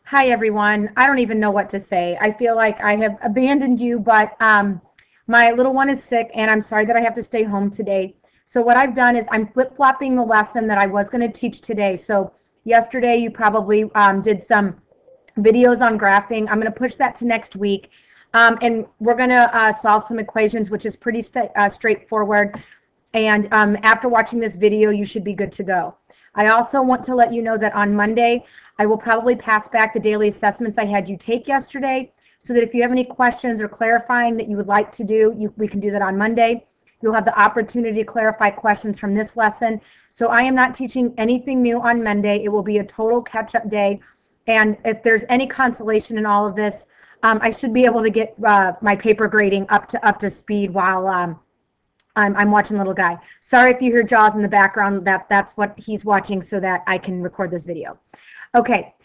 Hi, everyone. I don't even know what to say. I feel like I have abandoned you, but my little one is sick, and I'm sorry that I have to stay home today. So what I've done is I'm flip-flopping the lesson that I was going to teach today. So yesterday you probably did some videos on graphing. I'm going to push that to next week, and we're going to solve some equations, which is pretty straightforward. And after watching this video, you should be good to go. I also want to let you know that on Monday, I will probably pass back the daily assessments I had you take yesterday, so that if you have any questions or clarifying that you would like to do, we can do that on Monday. You'll have the opportunity to clarify questions from this lesson. So I am not teaching anything new on Monday. It will be a total catch-up day. And if there's any consolation in all of this, I should be able to get my paper grading up to speed while I'm watching little guy. Sorry if you hear Jaws in the background. That's what he's watching so that I can record this video. Okay,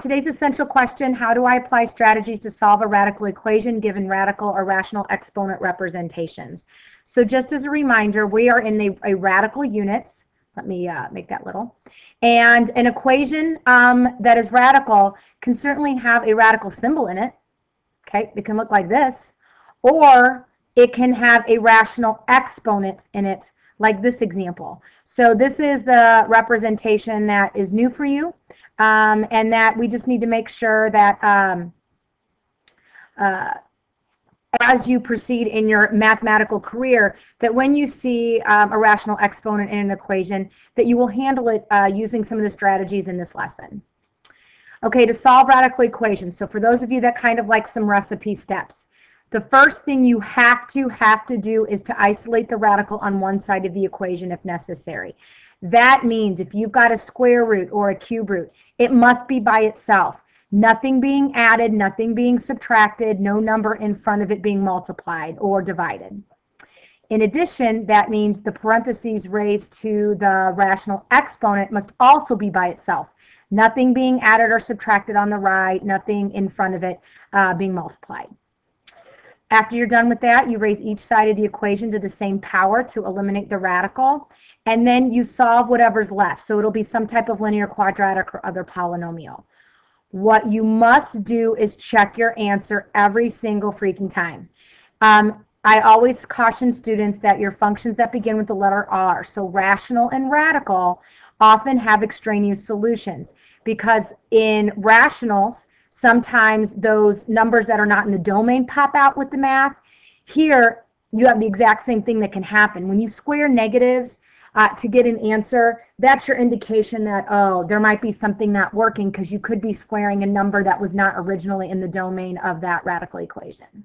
today's essential question: how do I apply strategies to solve a radical equation given radical or rational exponent representations? So just as a reminder, we are in a radical units. Let me make that little. And an equation that is radical can certainly have a radical symbol in it. Okay, it can look like this, or it can have a rational exponent in it, like this example. So this is the representation that is new for you, and that we just need to make sure that as you proceed in your mathematical career, that when you see a rational exponent in an equation, that you will handle it using some of the strategies in this lesson. Okay, to solve radical equations. So for those of you that kind of like some recipe steps, the first thing you have to do is to isolate the radical on one side of the equation if necessary. That means if you've got a square root or a cube root, it must be by itself. Nothing being added, nothing being subtracted, no number in front of it being multiplied or divided. In addition, that means the parentheses raised to the rational exponent must also be by itself. Nothing being added or subtracted on the right, nothing in front of it being multiplied. After you're done with that, you raise each side of the equation to the same power to eliminate the radical, and then you solve whatever's left. So it'll be some type of linear, quadratic, or other polynomial. What you must do is check your answer every single freaking time. I always caution students that your functions that begin with the letter R, so rational and radical, often have extraneous solutions, because in rationals, sometimes those numbers that are not in the domain pop out with the math. Here, you have the exact same thing that can happen. When you square negatives to get an answer, that's your indication that, oh, there might be something not working, because you could be squaring a number that was not originally in the domain of that radical equation.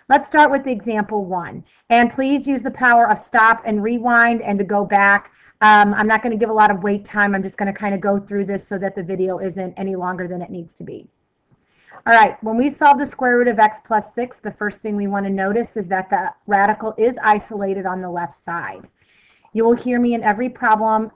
Let's start with example 1. And please use the power of stop and rewind and to go back. I'm not going to give a lot of wait time. I'm just going to kind of go through this so that the video isn't any longer than it needs to be. All right, when we solve the square root of x plus 6, the first thing we want to notice is that the radical is isolated on the left side. You will hear me in every problem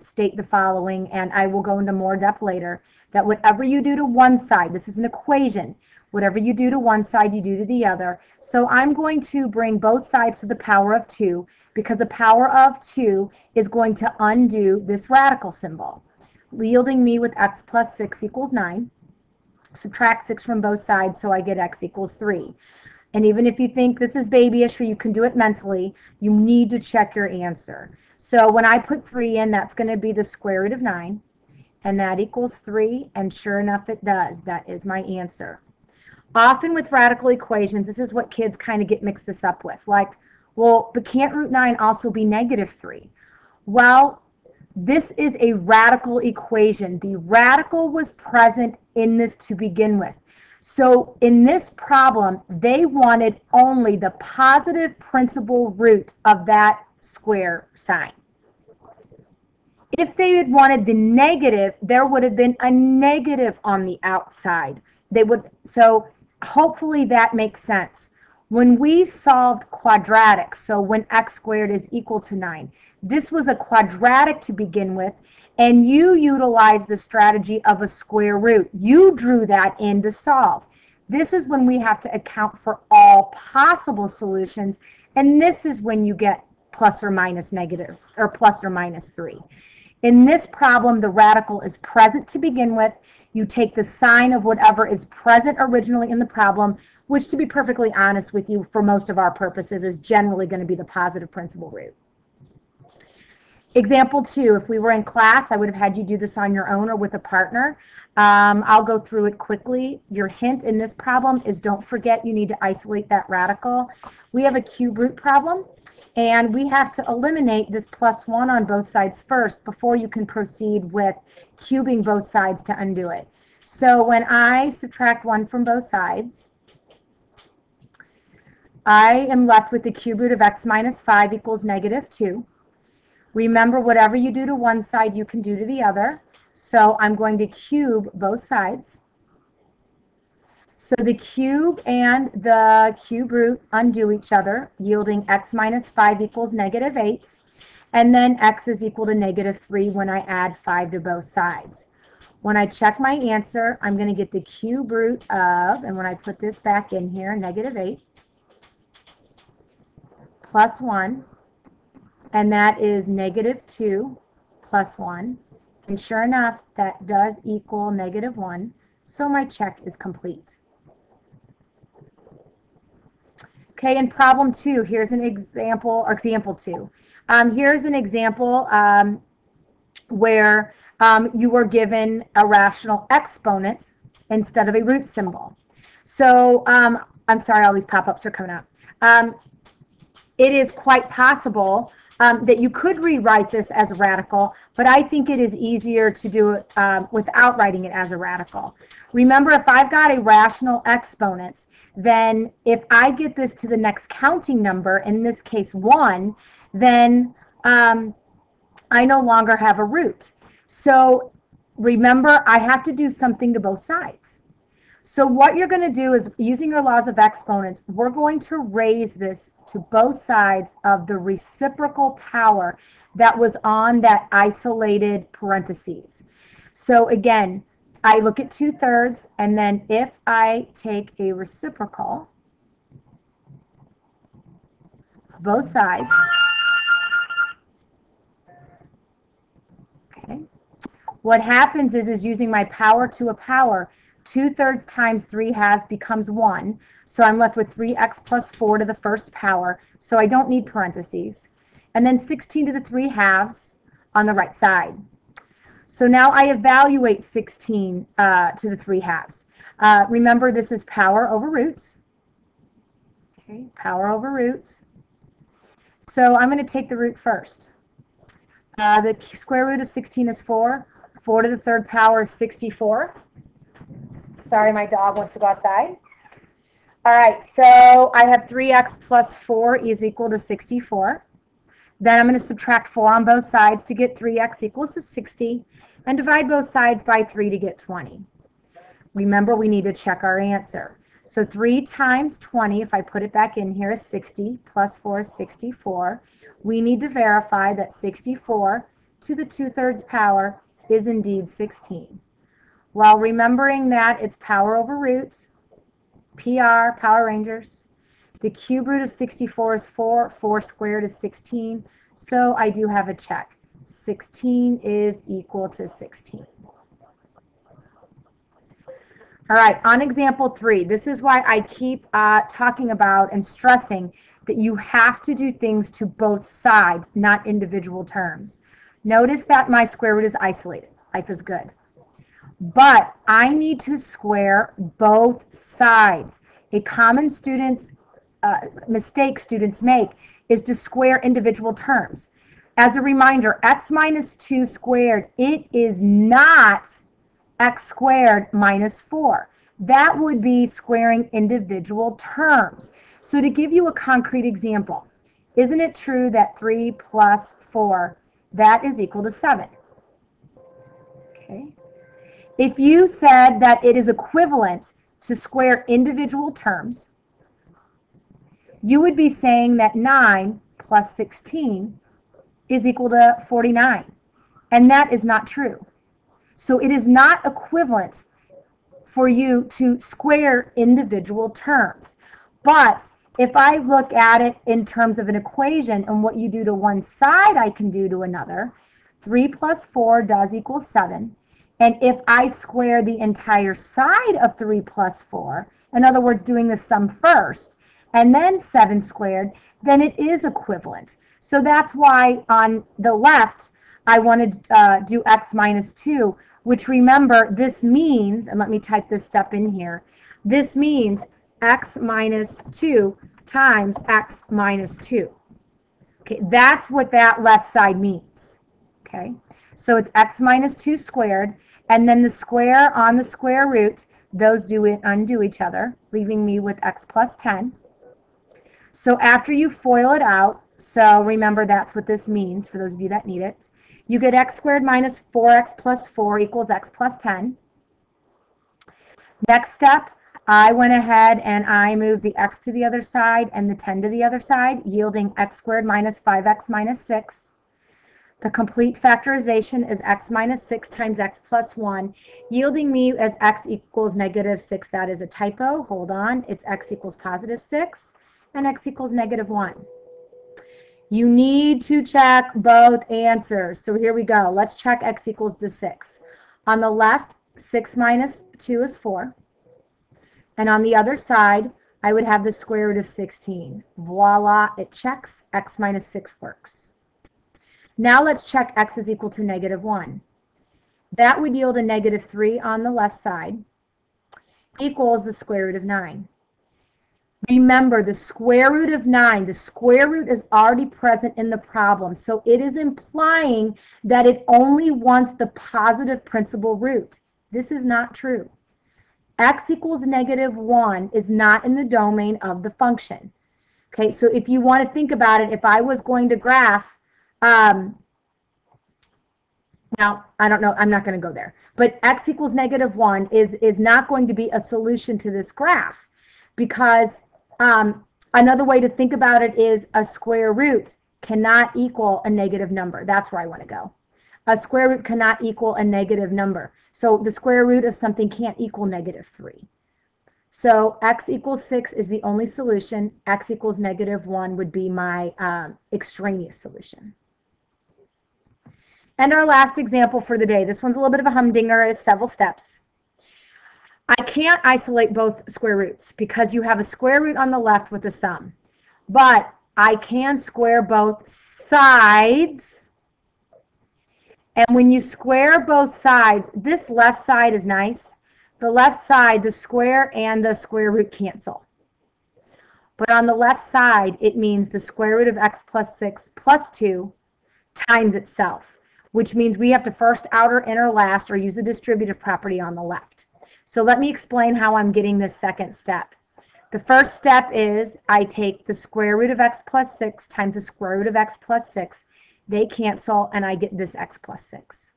state the following, and I will go into more depth later, that whatever you do to one side, this is an equation, whatever you do to one side, you do to the other. So I'm going to bring both sides to the power of 2, because the power of 2 is going to undo this radical symbol, yielding me with x plus 6 equals 9. Subtract 6 from both sides, so I get x equals 3. And even if you think this is babyish or you can do it mentally, you need to check your answer. So when I put 3 in, that's going to be the square root of 9, and that equals 3, and sure enough it does. That is my answer. Often with radical equations, this is what kids kind of get mixed this up with. Like, well, but can't root 9 also be negative 3? Well, this is a radical equation. The radical was present in this to begin with. So in this problem, they wanted only the positive principal root of that square sign. If they had wanted the negative, there would have been a negative on the outside. So hopefully that makes sense. When we solved quadratics, so when x squared is equal to 9, this was a quadratic to begin with, and you utilized the strategy of a square root. You drew that in to solve. This is when we have to account for all possible solutions, and this is when you get plus or minus negative, or plus or minus 3. In this problem, the radical is present to begin with. You take the sign of whatever is present originally in the problem, which, to be perfectly honest with you, for most of our purposes, is generally going to be the positive principal root. Example 2, if we were in class, I would have had you do this on your own or with a partner. I'll go through it quickly. Your hint in this problem is don't forget you need to isolate that radical. We have a cube root problem, and we have to eliminate this +1 on both sides first before you can proceed with cubing both sides to undo it. So when I subtract 1 from both sides, I am left with the cube root of x minus 5 equals -2. Remember, whatever you do to one side, you can do to the other. So I'm going to cube both sides. So the cube and the cube root undo each other, yielding x minus 5 equals -8. And then x is equal to -3 when I add 5 to both sides. When I check my answer, I'm going to get the cube root of, and when I put this back in here, -8 plus 1. And that is -2 plus 1. And sure enough, that does equal -1. So my check is complete. Okay, in problem 2, here's an example, or example 2. Here's an example where you were given a rational exponent instead of a root symbol. So, I'm sorry, all these pop-ups are coming up. It is quite possible that you could rewrite this as a radical, but I think it is easier to do it without writing it as a radical. Remember, if I've got a rational exponent, then if I get this to the next counting number, in this case 1, then I no longer have a root. So remember, I have to do something to both sides. So what you're going to do is, using your laws of exponents, we're going to raise this to both sides of the reciprocal power that was on that isolated parentheses. So again, I look at 2/3, and then if I take a reciprocal, both sides, okay, what happens is using my power to a power, 2/3 times 3/2 becomes 1. So I'm left with 3x plus 4 to the first power. So I don't need parentheses. And then 16 to the 3/2 on the right side. So now I evaluate 16 to the 3/2. Remember, this is power over roots. Okay, power over roots. So I'm going to take the root first. The square root of 16 is 4. 4 to the 3rd power is 64. Sorry, my dog wants to go outside. All right, so I have 3x plus 4 is equal to 64. Then I'm going to subtract 4 on both sides to get 3x equals to 60, and divide both sides by 3 to get 20. Remember, we need to check our answer. So 3 times 20, if I put it back in here, is 60, plus 4 is 64. We need to verify that 64 to the 2/3 power is indeed 16. While remembering that it's power over roots, PR, Power Rangers, the cube root of 64 is 4, 4 squared is 16, so I do have a check. 16 is equal to 16. All right, on example 3, this is why I keep talking about and stressing that you have to do things to both sides, not individual terms. Notice that my square root is isolated. Life is good. But I need to square both sides. A common mistake students make is to square individual terms. As a reminder, x minus 2 squared, it is not x squared minus 4. That would be squaring individual terms. So to give you a concrete example, isn't it true that 3 plus 4, that is equal to 7? Okay. If you said that it is equivalent to square individual terms, you would be saying that 9 plus 16 is equal to 49. And that is not true. So it is not equivalent for you to square individual terms. But if I look at it in terms of an equation and what you do to one side I can do to another, 3 plus 4 does equal 7. And if I square the entire side of 3 plus 4, in other words, doing the sum first, and then 7 squared, then it is equivalent. So that's why on the left, I want to do x minus 2, which remember, this means, and let me type this step in here, this means x minus 2 times x minus 2. Okay, that's what that left side means. Okay, so it's x minus 2 squared, and then the square on the square root, those undo each other, leaving me with x plus 10. So after you FOIL it out, so remember that's what this means for those of you that need it, you get x squared minus 4x plus 4 equals x plus 10. Next step, I went ahead and I moved the x to the other side and the 10 to the other side, yielding x squared minus 5x minus 6. The complete factorization is x minus 6 times x plus 1, yielding me as x equals negative 6. That is a typo. Hold on. It's x equals positive 6 and x equals negative 1. You need to check both answers. So here we go. Let's check x equals to 6. On the left, 6 minus 2 is 4. And on the other side, I would have the square root of 16. Voila, it checks. X minus 6 works. Now let's check x is equal to negative 1. That would yield a negative 3 on the left side equals the square root of 9. Remember, the square root of 9, the square root is already present in the problem, so it is implying that it only wants the positive principal root. This is not true. X equals negative 1 is not in the domain of the function. Okay, so if you want to think about it, if I was going to graph, now, I don't know, I'm not going to go there, but x equals negative 1 is not going to be a solution to this graph, because another way to think about it is a square root cannot equal a negative number. That's where I want to go. A square root cannot equal a negative number. So the square root of something can't equal negative 3. So x equals 6 is the only solution. X equals negative 1 would be my extraneous solution. And our last example for the day. This one's a little bit of a humdinger, is several steps. I can't isolate both square roots because you have a square root on the left with a sum. But I can square both sides. And when you square both sides, this left side is nice. The left side, the square and the square root cancel. But on the left side, it means the square root of x plus 6 plus 2 times itself, which means we have to first, outer, inner, last, or use the distributive property on the left. So let me explain how I'm getting this second step. The first step is I take the square root of x plus 6 times the square root of x plus 6. They cancel, and I get this x plus 6.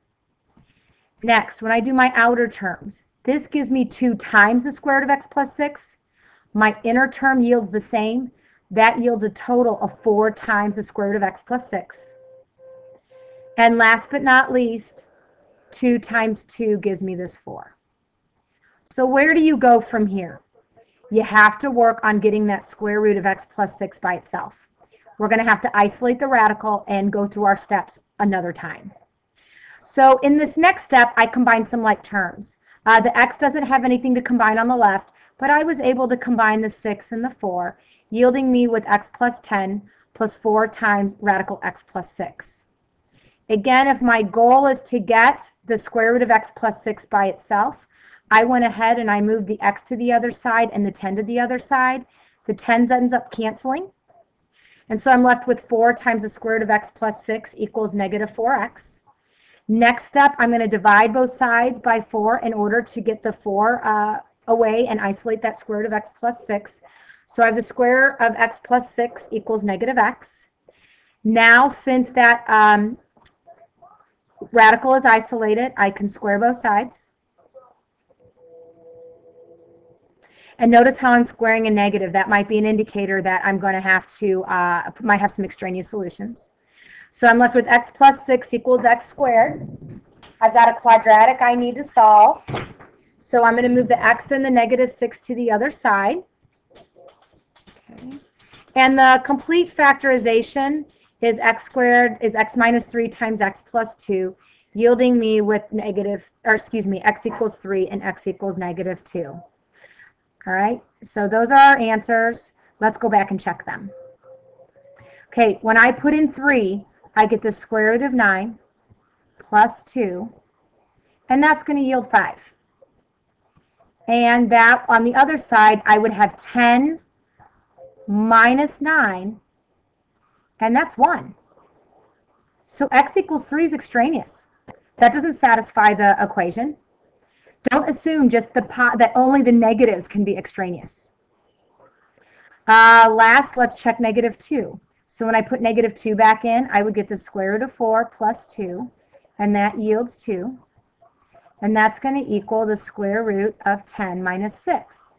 Next, when I do my outer terms, this gives me 2 times the square root of x plus 6. My inner term yields the same. That yields a total of 4 times the square root of x plus 6. And last but not least, 2 times 2 gives me this 4. So where do you go from here? You have to work on getting that square root of x plus 6 by itself. We're going to have to isolate the radical and go through our steps another time. So in this next step, I combine some like terms. The x doesn't have anything to combine on the left, but I was able to combine the 6 and the 4, yielding me with x plus 10 plus 4 times radical x plus 6. Again, if my goal is to get the square root of x plus 6 by itself, I went ahead and I moved the x to the other side and the 10 to the other side. The 10s ends up canceling. And so I'm left with 4 times the square root of x plus 6 equals negative 4x. Next step, I'm going to divide both sides by 4 in order to get the 4 away and isolate that square root of x plus 6. So I have the square of x plus 6 equals negative x. Now, since that radical is isolated, I can square both sides. And notice how I'm squaring a negative. That might be an indicator that I'm going to have to, might have some extraneous solutions. So I'm left with x plus 6 equals x squared. I've got a quadratic I need to solve. So I'm going to move the x and the negative 6 to the other side. Okay. And the complete factorization is x squared is x minus 3 times x plus 2, yielding me with x equals 3 and x equals negative 2. All right, so those are our answers. Let's go back and check them. Okay, when I put in 3, I get the square root of 9 plus 2, and that's going to yield 5. And that, on the other side, I would have 10 minus 9, and that's 1. So x equals 3 is extraneous. That doesn't satisfy the equation. Don't assume just that only the negatives can be extraneous. Last, let's check negative 2. So when I put negative 2 back in, I would get the square root of 4 plus 2, and that yields 2. And that's going to equal the square root of 10 minus 6.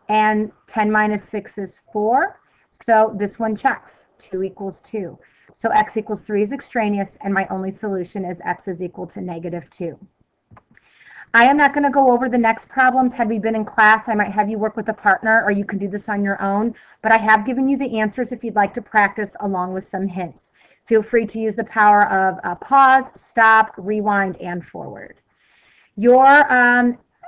And 10 minus 6 is 4, so this one checks. 2 equals 2. So x equals 3 is extraneous, and my only solution is x is equal to negative 2. I am not going to go over the next problems. Had we been in class, I might have you work with a partner, or you can do this on your own. But I have given you the answers if you'd like to practice, along with some hints. Feel free to use the power of pause, stop, rewind, and forward. Your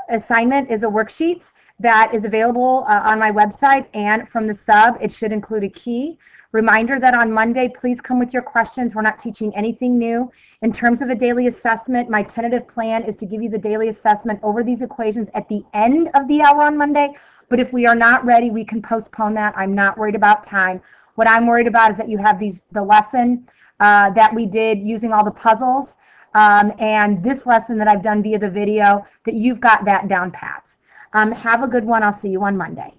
assignment is a worksheet that is available on my website and from the sub. It should include a key. Reminder that on Monday, please come with your questions. We're not teaching anything new. In terms of a daily assessment, my tentative plan is to give you the daily assessment over these equations at the end of the hour on Monday. But if we are not ready, we can postpone that. I'm not worried about time. What I'm worried about is that you have the lesson that we did using all the puzzles and this lesson that I've done via the video, that you've got that down pat. Have a good one. I'll see you on Monday.